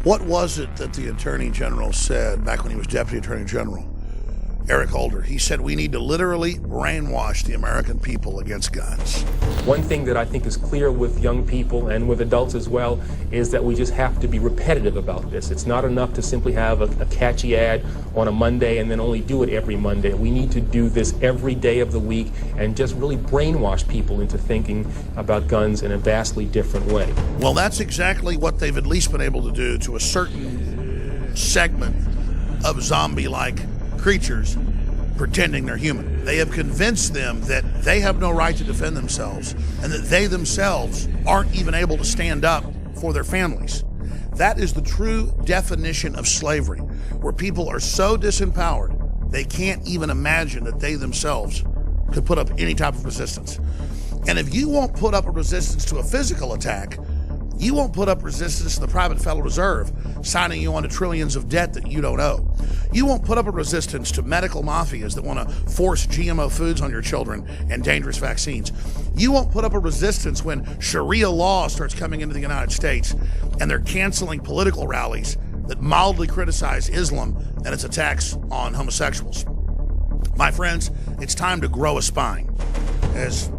What was it that the Attorney General said back when he was Deputy Attorney General, Eric Holder? He said we need to literally brainwash the American people against guns. One thing that I think is clear with young people and with adults as well is that we just have to be repetitive about this. It's not enough to simply have a catchy ad on a Monday and then only do it every Monday. We need to do this every day of the week and just really brainwash people into thinking about guns in a vastly different way. Well, that's exactly what they've at least been able to do to a certain segment of zombie-like creatures pretending they're human. They have convinced them that they have no right to defend themselves and that they themselves aren't even able to stand up for their families. That is the true definition of slavery, where people are so disempowered they can't even imagine that they themselves could put up any type of resistance. And if you won't put up a resistance to a physical attack, you won't put up resistance to the private Federal Reserve signing you onto trillions of debt that you don't owe. You won't put up a resistance to medical mafias that want to force GMO foods on your children and dangerous vaccines. You won't put up a resistance when Sharia law starts coming into the United States and they're canceling political rallies that mildly criticize Islam and its attacks on homosexuals. My friends, it's time to grow a spine. As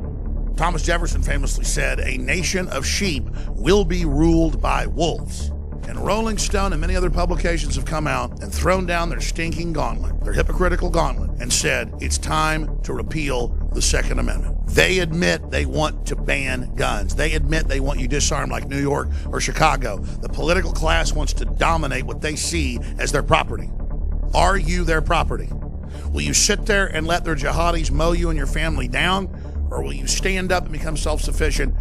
Thomas Jefferson famously said, a nation of sheep will be ruled by wolves. And Rolling Stone and many other publications have come out and thrown down their stinking gauntlet, their hypocritical gauntlet, and said it's time to repeal the Second Amendment. They admit they want to ban guns. They admit they want you disarmed like New York or Chicago. The political class wants to dominate what they see as their property. Are you their property? Will you sit there and let their jihadis mow you and your family down? Or will you stand up and become self-sufficient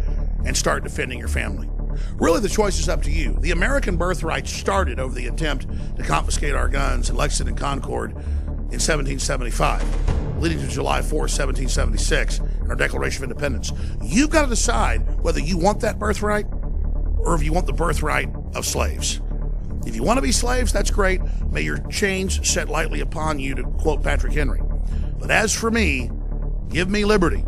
and start defending your family? Really, the choice is up to you. The American birthright started over the attempt to confiscate our guns in Lexington and Concord in 1775, leading to July 4, 1776, and our Declaration of Independence. You've got to decide whether you want that birthright or if you want the birthright of slaves. If you want to be slaves, that's great. May your chains set lightly upon you, to quote Patrick Henry. But as for me, give me liberty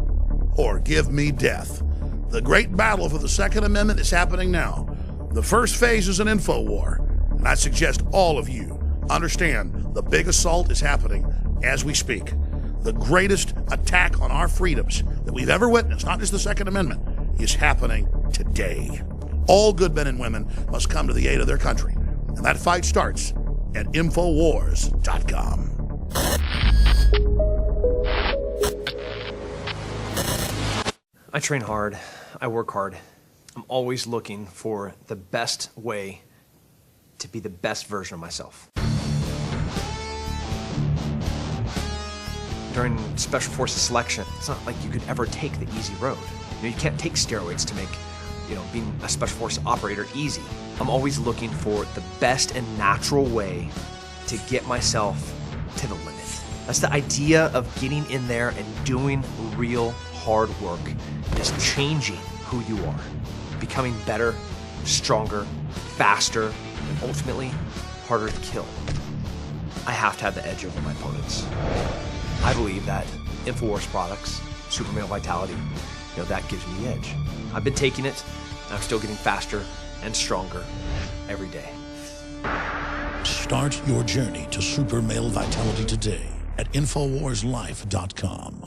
or give me death. The great battle for the Second Amendment is happening now. The first phase is an info war, and I suggest all of you understand the big assault is happening as we speak. The greatest attack on our freedoms that we've ever witnessed, not just the Second Amendment, is happening today. All good men and women must come to the aid of their country, and that fight starts at Infowars.com. I train hard, I work hard. I'm always looking for the best way to be the best version of myself. During Special Forces selection, it's not like you could ever take the easy road. You can't take steroids to make, being a Special Forces operator easy. I'm always looking for the best and natural way to get myself to the limit. That's the idea of getting in there and doing real hard work, is changing who you are, becoming better, stronger, faster, and ultimately harder to kill. I have to have the edge over my opponents. I believe that InfoWars products, Super Male Vitality, that gives me the edge. I've been taking it, and I'm still getting faster and stronger every day. Start your journey to Super Male Vitality today at InfoWarsLife.com.